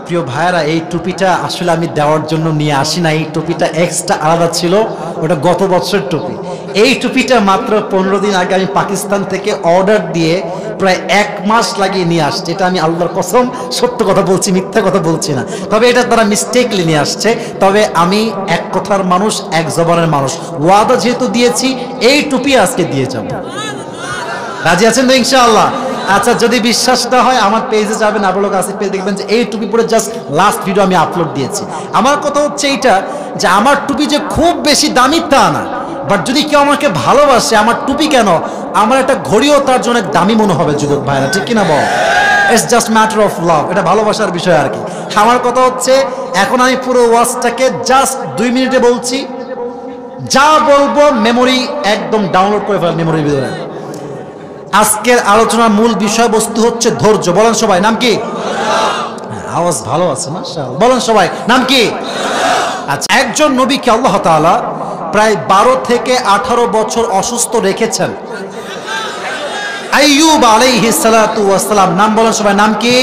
প্রিয় ভাইরা, এই টুপিটা আসলে আমি দেওয়ার জন্য নিয়ে আসি না, এই টুপিটা এক্সট্রা আলাদা ছিল, ওটা গত বছর টুপি। এই টুপিটা মাত্র 15 দিন আগে আমি পাকিস্তান থেকে অর্ডার দিয়ে প্রায় 1 মাস লাগিয়ে নিয়ে আসছি। এটা আমি আল্লাহর কসম সত্য কথা বলছি, মিথ্যা কথা বলছি না। তবে এটা তারা মিস্টেকলি নিয়ে আসছে। তবে আমি এক কথার মানুষ, এক জবানের মানুষ, ওয়াদা যেহেতু দিয়েছি এই টুপি আজকে দিয়ে যাব। রাজি আছেন তো ইনশাআল্লাহ? আচ্ছা, যদি বিশ্বাস না হয় আমার পেজে যাবেন, আপনার কাছে পেজ দেখবেন যে এই টুপি পরে জাস্ট লাস্ট ভিডিও আমি আপলোড দিয়েছি। আমার কথা হচ্ছে এইটা যে আমার টুপি যে খুব বেশি দামি তা না, বাট যদি কেউ আমাকে ভালোবাসে, আমার টুপি কেন, আমার একটা ঘড়িও তার জন্য দামি মনে হবে যুবক ভাইরা, ঠিক কিনা বল? It's just matter of love, এটা ভালোবাসার বিষয় আর কি। আমার কথা হচ্ছে এখন আমি পুরো ওয়াজটাকে জাস্ট 2 মিনিটে বলছি, যা বলবো মেমোরি একদম ডাউনলোড করে ফেল মেমোরির ভিতরে। আজকের আলোচনার মূল বিষয়বস্তু হচ্ছে ধৈর্য। বলেন সবাই, নাম কি? আওয়াজ ভালো আছে মাশাআল্লাহ। বলেন সবাই, নাম কি? আচ্ছা, একজন নবীকে আল্লাহ তাআলা প্রায় 12 থেকে 18 বছর অসুস্থ রেখেছেন। আইয়ুব আলাইহিস সালাতু ওয়াস সালাম, নাম বলেন সবাই, নাম কি?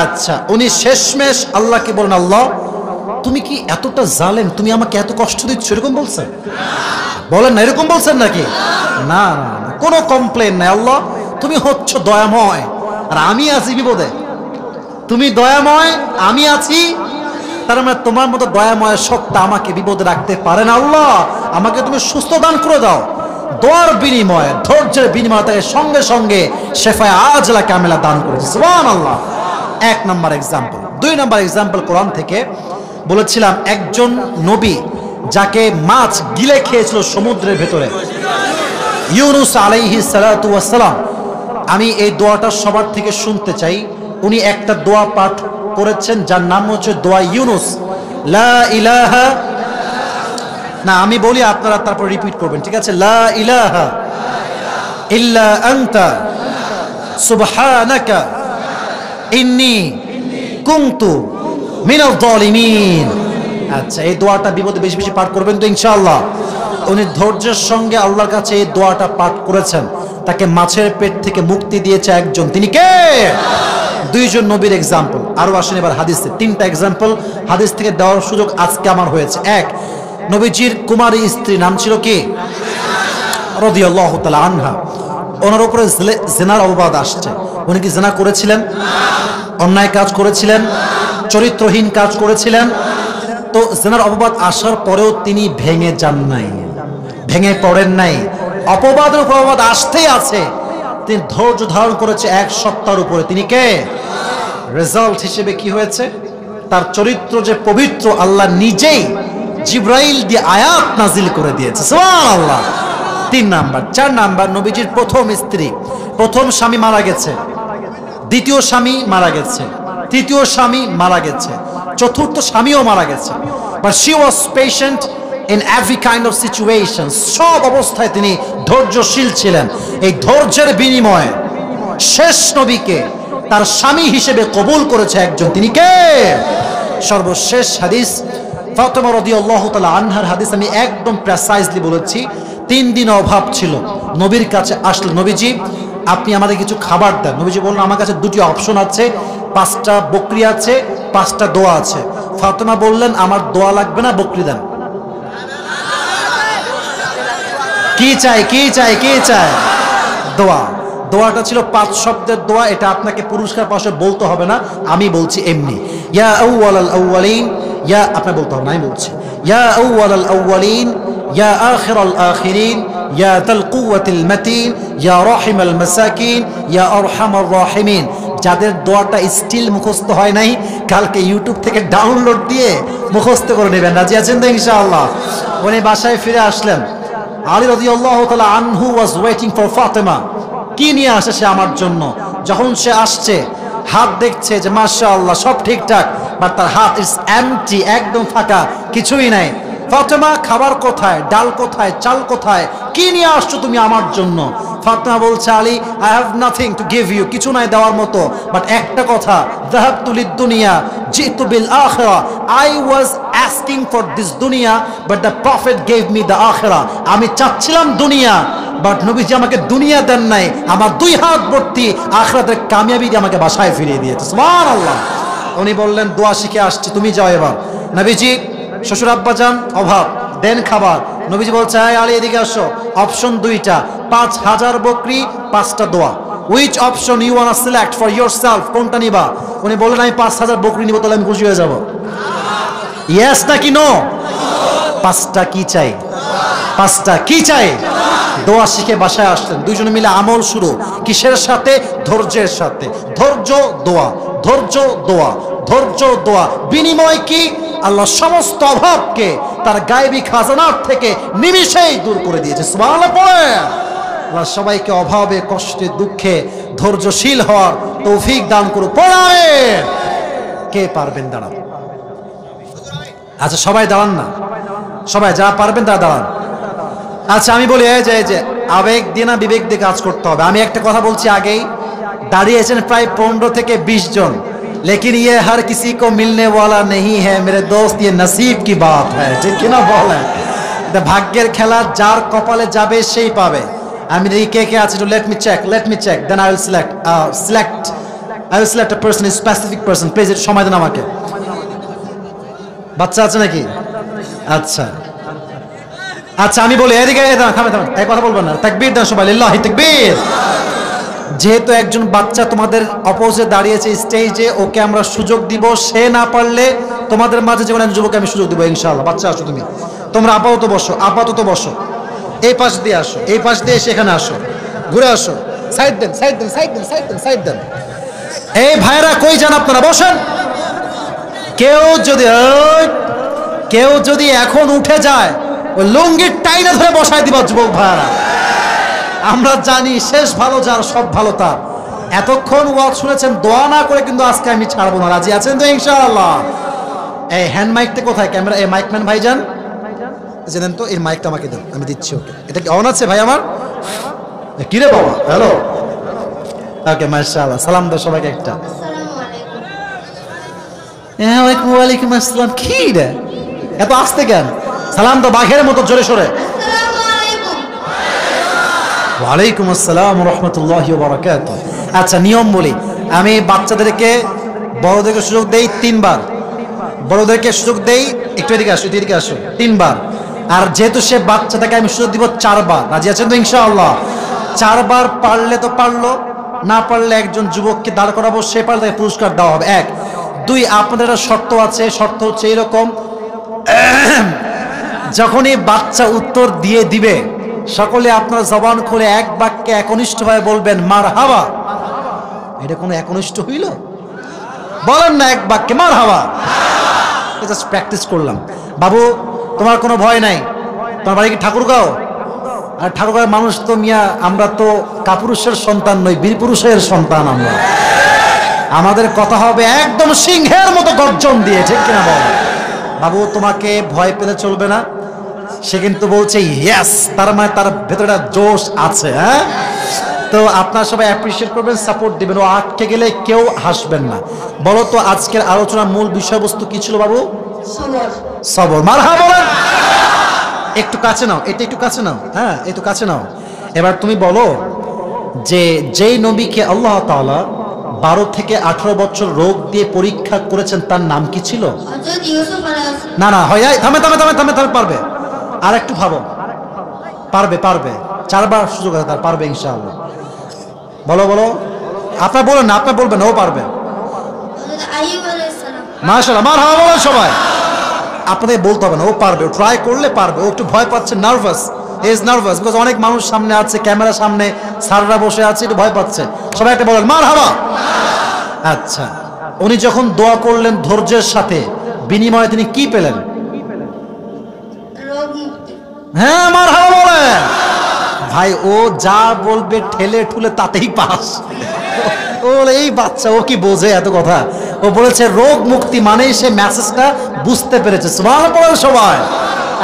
আচ্ছা, উনি শেষমেশ আল্লাহকে বলেন, আল্লাহ তুমি কি এতটা জালেম, তুমি আমাকে এত কষ্ট দিচ্ছ, এরকম বলছেন? বলেন না, এরকম বলছেন নাকি? না না না, কোনো কমপ্লেন নাই। আল্লাহ তুমি হচ্ছ দয়াময় আর আমি আছি বিপদে। তুমি দয়াময়, আমি আছি, তার মানে তোমার মতো দয়াময় সত্তা আমাকে বিপদে রাখতে পারে না। আল্লাহ আমাকে তুমি সুস্থ দান করে দাও। দোয়ার বিনিময়ে, ধৈর্যের বিনিময়ে তাকে সঙ্গে সঙ্গে শেফায়ে আজলা কামেলা দান করেছে। সুবহানাল্লাহ। 1 নাম্বার এক্সাম্পল। 2 নাম্বার এক্সাম্পল কোরআন থেকে বলেছিলাম, একজন নবী যাকে মাছ গিলে খেয়েছিল সমুদ্রের ভেতরে, ইউনুস আলাইহিস সালাতু ওয়াস সালাম। আমি এই দোয়াটা সবার থেকে শুনতে চাই। উনি একটা দোয়া পাঠ করেছেন যার নাম হচ্ছে দোয়া ইউনুস। লা ইলাহা, না আমি বলি আপনারা তারপর রিপিট করবেন, ঠিক আছে? লা ইলাহা ইল্লা আনতা সুবহানাকা ইন্নী কুনতু মিনাল যালিমিন। আচ্ছা, এই দোয়াটা বিপদে বেশি বেশি পাঠ করবেন তো ইনশাআল্লাহ। উনি ধৈর্যের সঙ্গে আল্লাহর কাছে এই দোয়াটা পাঠ করেছেন, তাকে মাছের পেট থেকে মুক্তি দিয়েছে একজন, তিনি কে? 2 জন নবীর এক্সাম্পল। আরো আসেন এবার হাদিসে, 3টা এক্সাম্পল হাদিস থেকে দেওয়ার সুযোগ আজকে আমার হয়েছে। 1, নবীজির কুমারী স্ত্রী, নাম ছিল কি? রাদিয়াল্লাহু তাআলা আনহা। ওনার উপরে জিনার অপবাদ আসছে। উনি কি জিনা করেছিলেন? অন্যায় কাজ করেছিলেন? চরিত্রহীন কাজ করেছিলেন? তো জিনার অপবাদ আসার পরেও তিনি ভেঙে যান নাই, ভেঙে পড়েন নাই। অপবাদের উপর অপবাদ আসতেই আছে, তিনি ধৈর্য ধারণ করেছে 1 সপ্তাহের উপরে। তিনি কে? রেজাল্ট হিসেবে কি হয়েছে? তার চরিত্র যে পবিত্র, আল্লাহ নিজেই জিব্রাইল দিয়ে আয়াত নাজিল করে দিয়েছে। সুবহানাল্লাহ। 3 নাম্বার। 4 নাম্বার, নবীজির প্রথম স্ত্রী, প্রথম স্বামী মারা গেছে, দ্বিতীয় স্বামী মারা গেছে, তৃতীয় স্বামী মারা গেছে, চতুর্থ স্বামীও মারা গেছে। But she was patient in every kind of situation. সব অবস্থায় তিনি ধৈর্যশীল ছিলেন। এই ধৈর্যের বিনিময়ে শেষ নবীকে তার স্বামী হিসেবে কবুল করেছে একজন, তিনি কে? সর্বশেষ হাদিস ফাতেমা রাদিয়াল্লাহু তাআলা আনহার হাদিস, আমি একদম প্রেসাইজলি বলেছি। 3 দিন অভাব ছিল, নবীর কাছে আসলে, নবীজি আপনি আমাদের কিছু খাবার দেন। নবীজি বললেন, আমার কাছে 2টি অপশন আছে, 5টা বকরি আছে, 5টা দোয়া আছে। ফাতেমা বললেন, আমার দোয়া লাগবে না, বকরি দেন। কি চাই, কি চাই, কি চাই? দোয়া। দোয়াটা ছিল 5 শব্দের দোয়া। এটা আপনাকে পুরস্কার পাশে বলতে হবে না, আমি বলছি এমনি। ইয়া আউয়ালাল আউয়ালিন, ইয়া, আপনি বলতে হবে না, আমি বলছি। ইয়া আউয়ালাল আউয়ালিন, ইয়া আখিরাল আখিরিন, ইয়া যাল কুওয়াতিল মাতিন, ইয়া রাহিমাল মাসাকিন, ইয়া আরহামার রাহিমিন। যাদের দোয়াটা স্টিল মুখস্থ হয় নাই, কালকে ইউটিউব থেকে ডাউনলোড দিয়ে মুখস্থ করে নেবেন। রাজি আছেন তো ইনশাআল্লাহ? উনি বাসায় ফিরে আসলেন। আলী রাদিয়াল্লাহু তাআলা আনহু ওয়াজ ওয়েটিং ফর ফাতেমা। কি নিয়ে আসে সে আমার জন্য? যখন সে আসছে, হাত দেখছে যে মাশাআল্লাহ সব ঠিকঠাক, বাট তার হাত ইজ এমটি, একদম ফাঁকা, কিছুই নাই। ফাতেমা, খাবার কোথায়, ডাল কোথায়, চাল কোথায়, কি নিয়ে আসছো তুমি আমার জন্য? ফাতেমা বলছে, Ali, I have nothing to give you, কিছু নাই দেওয়ার মতো, বাট একটা কথা, যাহাবতু লিদ দুনিয়া জিতু বিল আখিরা। I was asking for this দুনিয়া, but the prophet gave me the আখিরা। আমি চাচ্ছিলাম দুনিয়া, বাট নবীজি আমাকে দুনিয়া দেন নাই, আমার 2 হাত ভর্তি আখিরাতের কামিয়াবি দিয়ে আমাকে বাসায় ফিরিয়ে দিয়েছে। সুবহানাল্লাহ। উনি বললেন দোয়া শিখে আসছি, তুমি যাও এবার। নবীজি শ্বশুর আব্বাজান অভাব, দেন খাবার। নবীজি বলছে আয় আলী এদিকে আসো, অপশন দুইটা, 5000 বকরি 5টা দোয়া, which option you want select for yourself, কোনটা নিবা? উনি বললেন আমি 5000 বকরি নিব, তাহলে আমি খুশি হয়ে যাব। ইয়েস নাকি নো? 5টা কি চাই? 5টা কি চাই? দোয়া শিখে বাসায় আসলেন, দুইজনে মিলে আমল শুরু। কিসের সাথে? ধৈর্যের সাথে। ধৈর্য দোয়া, ধৈর্য দোয়া, ধৈর্য দোয়া। বিনিময় কি? আল্লাহ সমস্ত অভাবকে তার গায়েবী খাজানার থেকে নিমিষেই দূর করে দিয়েছে। সুবহানাল্লাহ পড়ে। আল্লাহ সবাইকে অভাবে, কষ্টে, দুঃখে ধৈর্যশীল হওয়ার তৌফিক দান করুক। পড়ায় কে পারবেন দাঁড়ান? আচ্ছা সবাই দাঁড়ান না, সবাই যারা পারবেন তারা দাঁড়ান। আচ্ছা আমি বলি এই যে আবেগ দিয়ে না বিবেক দিয়ে কাজ করতে হবে। আমি একটা কথা বলছি আগেই, দাঁড়িয়েছেন প্রায় 15 থেকে 20 জন, लेकिन ये हर किसी को मिलने वाला नहीं है मेरे दोस्त, ये नसीब की बात है, ঠিক কি না বলেন? এটা ভাগ্যের খেলা, যার কপালে যাবে সেই পাবে। আমি দেখি কে কে আছে, let me check then I will select a person, a specific person, please একটু সময় দেন আমাকে। বাচ্চা আছে নাকি? আচ্ছা আচ্ছা আমি বলি এদিকে থামে এই কথা বলবেন না, তাকবীর দেন সবাই, লিল্লাহি তাকবীর। যেহেতু একজন বাচ্চা তোমাদের অপোজিটে দাঁড়িয়েছে স্টেজে, ওকে আমরা সুযোগ দিব। সে না পারলে তোমাদের মাঝে যেমন একজন যুবককে আমি সুযোগ দিব ইনশাআল্লাহ। বাচ্চা আসো, তোমরা আপাতত বসো, এই পাশ দিয়ে আসো, এই পাশ দিয়ে সেখানে আসো, ঘুরে আসো, সাইড দেন। এই ভাইরা কই যান আপনারা? বসেন। কেউ যদি এখন উঠে যায়, ওই লুঙ্গির টাইনে ধরে বসায় দিবা যুবক ভাইরা। আমরা জানি শেষ ভালো যার সব ভালো তার। এতক্ষণ ওয়াজ শুনেছেন, দোয়া না করে কিন্তু আজকে আমি ছাড়বো না। রাজি আছেন তো ইনশাআল্লাহ? এই হ্যান্ড মাইকটা কোথায়? ক্যামেরা, এই মাইকম্যান ভাইজান জানেন তো, এই মাইকটা আমাকে দেন, আমি দিচ্ছি ওকে। এটা কি অন আছে ভাই আমার? কি রে বাবা, হ্যালো, ওকে মাশাআল্লাহ। সালাম দাও সবাইকে একটা। ওয়ালাইকুম আসসালাম। কি রে এত আস্তে কেন? সালাম দাও বাঘের মতো জোরে সোরে। ওয়ালাইকুম আসসালাম রহমতুল্লাহি ওয়া বারাকাতুহু। আচ্ছা নিয়ম বলি, আমি বাচ্চাদেরকে বড়দেরকে সুযোগ দেই 3 বার, বড়দেরকে সুযোগ দেই, একটু এদিকে আসো 3 বার। আর যেহেতু সে বাচ্চা, তাকে আমি সুযোগ দিব 4 বার। রাজি আছেন তো ইনশাআল্লাহ? 4 বার পারলে তো পারলো, না পারলে একজন যুবককে দাঁড় করাবো, সে পারলে তাকে পুরস্কার দেওয়া হবে। 1 2 আপনাদের একটা শর্ত আছে, শর্ত হচ্ছে এরকম, যখনই বাচ্চা উত্তর দিয়ে দিবে, সকলে আপনার জবান খুলে এক বাক্যে একনিষ্ঠভাবে বলবেন মারহাবা। এটা কোনো একনিষ্ঠ হইল? বলেন না এক বাক্যে মারহাবা। জাস্ট প্র্যাকটিস করলাম। বাবু তোমার কোনো ভয় নাই, তোমার বাড়ি কি ঠাকুরগাঁও? আর ঠাকুরগাঁওয়ের মানুষ তো মিয়া, আমরা তো কাপুরুষের সন্তান নই, বীরপুরুষের সন্তান আমরা। আমাদের কথা হবে একদম সিংহের মতো গর্জন দিয়ে, ঠিক কিনা বল? বাবু তোমাকে ভয় পেলে চলবে না। সে কিন্তু বলছে ইয়েস, তার মানে তার ভেতরে জোশ আছে। হ্যাঁ, তো আপনারা সবাই অ্যাপ্রিশিয়েট করবেন, সাপোর্ট দিবেন। ও আটকে গেলে কেউ হাসবেন না। বলো তো আজকের আলোচনার মূল বিষয়বস্তু কি ছিল বাবু? সবর। মারহাবা বলেন। একটু কাছে নাও, এটা একটু কাছে নাও, হ্যাঁ একটু কাছে নাও। এবার তুমি বলো যে যেই নবীকে আল্লাহ তাআলা 12 থেকে 18 বছর রোগ দিয়ে পরীক্ষা করেছেন, তার নাম কি ছিল? না হয় থামে, পারবে আর একটু ভাবো। পারবে 4 বার সুযোগ আছে তার, পারবে ইনশাআল্লাহ। বলো আপনার বলেন না, আপনার বলবেন, ও পারবে। মাশাআল্লাহ, মারহাবা বলেন সবাই। আপনাদের বলতে হবে না, ও পারবে, ও ট্রাই করলে পারবে। ও একটু ভয় পাচ্ছে, নার্ভাস, বিকজ অনেক মানুষ সামনে আছে, ক্যামেরার সামনে স্যাররা বসে আছে, একটু ভয় পাচ্ছে। সবাই একটা বলেন মারহাবা। আচ্ছা, উনি যখন দোয়া করলেন ধৈর্যের সাথে, বিনিময়ে তিনি কি পেলেন? হ্যাঁ মারহাবা বলেন ভাই। ও যা বলবে ঠেলে ঠুলে তাতেই পাস। ও এই বাচ্চা, ও কি বোঝে এত কথা? ও বলেছে রোগ মুক্তি, মানেই সে মেসেজটা বুঝতে পেরেছে। সুবহানাল্লাহ বলেন সবাই।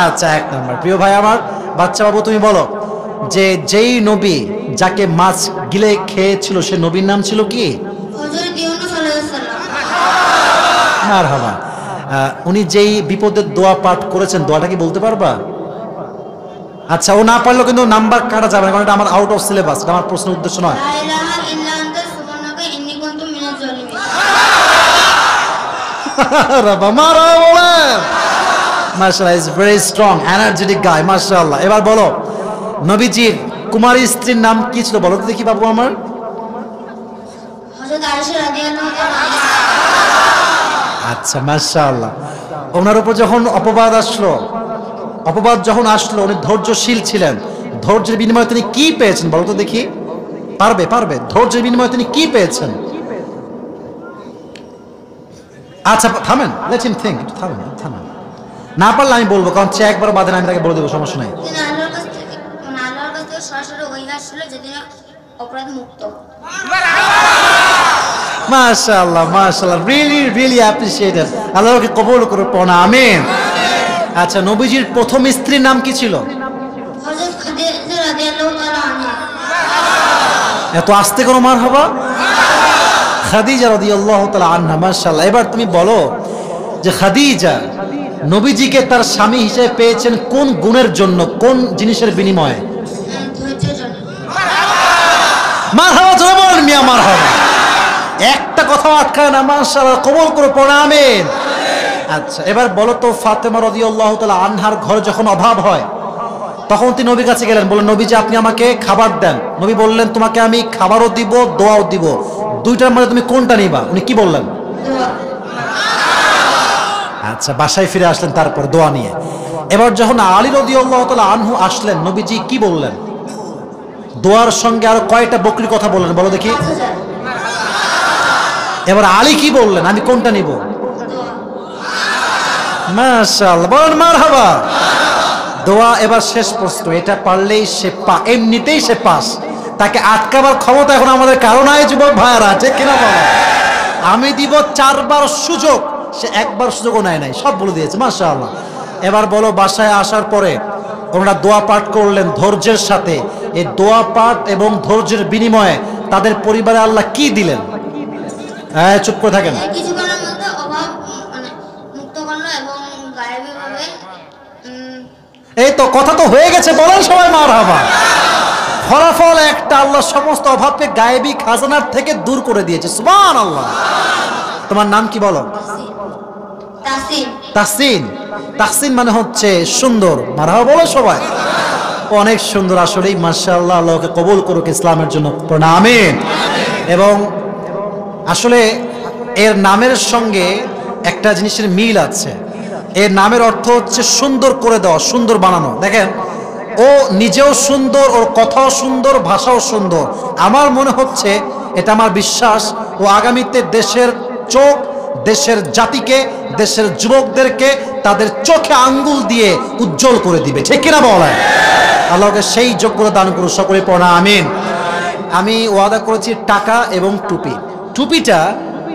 আচ্ছা 1 নাম্বার। প্রিয় ভাই আমার, বাচ্চা বাবু তুমি বলো যে যেই নবী যাকে মাছ গিলে খেয়েছিল, সে নবীর নাম ছিল কি? মারহাবা। উনি যেই বিপদের দোয়া পাঠ করেছেন, দোয়াটা কি বলতে পারবা? আচ্ছা, ও না পারলেও কিন্তু নাম্বার কাটা যাবে না, কারণ এটা আমার আউট অফ সিলেবাস, এটা আমার প্রশ্নের উদ্দেশ্য নয়। মাশাআল্লাহ, ইজ ভেরি স্ট্রং এনার্জেটিক গাই, মাশাআল্লাহ। এবার বলো নবীজির কুমারী স্ত্রীর নাম কি ছিল বলো তো দেখি বাবু আমার। হযরত আয়েশা রাদিয়াল্লাহু তাআলা। আচ্ছা মাশাআল্লাহ। ওনার উপর যখন অপবাদ যখন আসলো উনি ধৈর্যশীল ছিলেন। ধৈর্যের বিনিময়ে তিনি কি পেয়েছেন বলো তো দেখি। পারবে ধৈর্যের বিনিময়ে তিনি কি পেয়েছেন? আচ্ছা থামেন, লেট হিম থিংক, থামেন। না পারলে আমি বলবো, কারণ সে একবার বাদে আমি তাকে বলে দেবো, সমস্যা নাই। তিনি আল্লাহর কাছ থেকে সরাসরি ওহী আসছিল যে তিনি অপরাধ মুক্ত। মাশাআল্লাহ, রিয়েলি অ্যাপ্রিশিয়েটেড। আল্লাহকে কবুল করে পড়া, আমিন। আচ্ছা, নবীজির প্রথম স্ত্রীর নাম কি ছিল? হযরত খাদিজা রাদিয়াল্লাহু তাআলা আনহা। এত আস্তে কোনো মারহাবা। খাদিজা রাদিয়াল্লাহু তাআলা আনহা, মাশাআল্লাহ। এবার তুমি বলো যে খাদিজা নবীজিকে তার স্বামী হিসেবে পেয়েছেন কোন গুণের জন্য, কোন জিনিসের বিনিময়ে? ধৈর্যের জন্য। মারহাবা জোরে বলেন মিয়া, মারহাবা। একটা কথা আটকায় না, মাশাআল্লাহ, কবুল করে পড়া, আমিন। আচ্ছা, এবার বলো তো ফাতেমা রাদিয়াল্লাহু তাআলা আনহার ঘরে যখন অভাব হয় তখন তিনি নবীর কাছে গেলেন, বললেন নবীজি আপনি আমাকে খাবার দেন। নবী বললেন তোমাকে আমি খাবারও দিব, দোয়াও দিব, দুইটার মধ্যে তুমি কোনটা নিবা? উনি কি বললেন? আচ্ছা, বাসায় ফিরে আসলেন তারপর দোয়া নিয়ে। এবার যখন আলী রাদিয়াল্লাহু তাআলা আনহু আসলেন, নবীজি কি বললেন? দোয়ার সঙ্গে আরো কয়টা বকরির কথা বললেন বলো দেখি। এবার আলী কি বললেন? আমি কোনটা নিব? মাশাআল্লাহ, বলেন মারহাবা। দোয়া। এবার শেষ প্রশ্ন, এটা পারলেই সে এমনিতেই সে পাস, তাকে আটকাবার ক্ষমতা এখন আমাদের কারো নাই যুবক ভাইয়ারা, ঠিক কিনা বলো? আমি দিব 4 বার সুযোগ, সে একবার সুযোগও নেয় নাই, সব বলে দিয়েছে, মাশাআল্লাহ। এবার বলো বাসায় আসার পরে ওনারা দোয়া পাঠ করলেন ধৈর্যের সাথে। এই দোয়া পাঠ এবং ধৈর্যের বিনিময়ে তাদের পরিবারে আল্লাহ কি দিলেন? হ্যাঁ, চুপ করে থাকেন। কিছুক্ষণের মধ্যে অভাব মুক্ত করলো এবং গায়েবীভাবে এই তো কথা তো হয়ে গেছে, বলেন সবাই মারহাবা। ফলাফল একটা, আল্লাহ সমস্ত অভাবকে গায়েবী খাজানার থেকে দূর করে দিয়েছে, সুবহানাল্লাহ। তোমার নাম কি বলো? তাহসিন। তাহসিন মানে হচ্ছে সুন্দর, মারহাবা বলো সবাই। অনেক সুন্দর আসলেই, মাশাআল্লাহ। আল্লাহকে কবুল করুক ইসলামের জন্য, আমিন। এবং আসলে এর নামের সঙ্গে একটা জিনিসের মিল আছে। এর নামের অর্থ হচ্ছে সুন্দর করে দেওয়া, সুন্দর বানানো। দেখেন, ও নিজেও সুন্দর, ওর কথাও সুন্দর, ভাষাও সুন্দর। আমার মনে হচ্ছে, এটা আমার বিশ্বাস, ও আগামীতে দেশের চোখ, দেশের জাতিকে, দেশের যুবকদেরকে তাদের চোখে আঙ্গুল দিয়ে উজ্জ্বল করে দিবে, ঠিক কিনা বলেন? আল্লাহকে সেই যোগ্যতা দান করুন, সকলে পড়া, আমিন। আমি ওয়াদা করেছি টাকা এবং টুপি। টুপিটা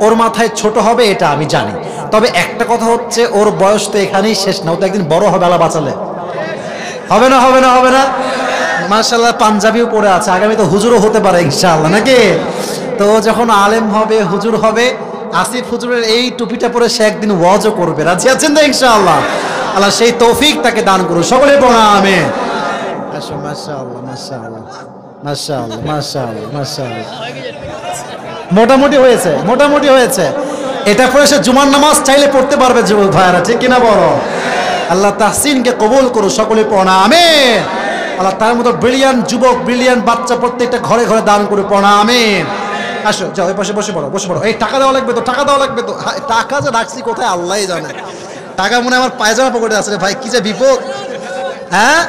ওর মাথায় ছোট হবে এটা আমি জানি, তবে একটা কথা হচ্ছে ওর বয়স তো এখানেই শেষ না, ও তো একদিন বড় হবে, আল্লাহ বাঁচালে। হবে না মাশাআল্লাহ। পাঞ্জাবিও পরে আছে, আগামী তো হুজুরও হতে পারে ইনশাআল্লাহ, নাকি? তো যখন আলেম হবে, হুজুর হবে, আসিফ হুজুরের এই টুপিটা পরে সে একদিন ওয়াজও করবে, রাজি আছেন তো ইনশাআল্লাহ? আল্লাহ সেই তৌফিক তাকে দান করুন, সকলে পড়া, আমিন। আসো, মাশাআল্লাহ, মোটামুটি হয়েছে। এটা পরে সে জুমার নামাজ চাইলে পড়তে পারবে যুবক ভাইয়ারা, ঠিক কিনা বলো? আল্লাহ তাহসিনকে কবুল করুন, সকলে পড়া, আমিন। আল্লাহ তার মতো ব্রিলিয়ান্ট যুবক, ব্রিলিয়ান্ট বাচ্চা প্রত্যেকটা ঘরে ঘরে দান করে পড়া, আমিন। আসো, যাও ওই পাশে বসে পড়ো। এই টাকা দেওয়া লাগবে তো, টাকা যে রাখছি কোথায় আল্লাহই জানে। টাকা মনে আমার পায়জামা পকেটে আছে রে ভাই, কি যে বিপদ। হ্যাঁ,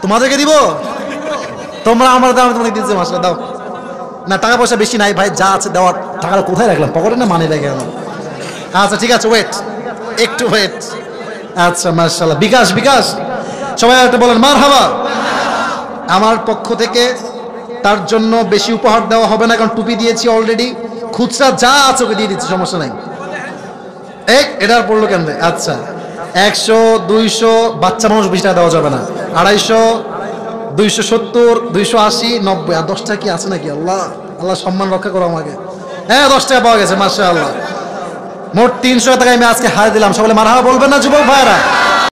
তোমাদেরকে দিব? তোমরা আমার দাও, তোমাকে দিচ্ছি, মাসলা দাও না। টাকা পয়সা বেশি নাই ভাই, যা আছে দেওয়ার। টাকাটা কোথায় রাখলাম? পকেটে না মানি ব্যাগে? আচ্ছা ঠিক আছে, একটু ওয়েট। আচ্ছা মাশাআল্লাহ, বিকাশ সবাই একটা বলেন মারহাবা। আমার পক্ষ থেকে তার জন্য বেশি উপহার দেওয়া হবে না, কারণ টুপি দিয়েছি অলরেডি। খুচরা যা আছে ওকে দিয়ে দিচ্ছি, সমস্যা নাই। এটার পড়লো কেন? আচ্ছা, 100, 200, বাচ্চা মানুষ বেশি টাকা দেওয়া যাবে না। 250, 270, 280, 90, আর 10 টাকা কি আছে নাকি? আল্লাহ সম্মান রক্ষা করো আমাকে। হ্যাঁ, 10 টাকা পাওয়া গেছে, মাশাআল্লাহ। মোট 300 টাকা আমি আজকে হারিয়ে দিলাম, সকলে মারহাবা বলবেন না যুবক ভাইরা?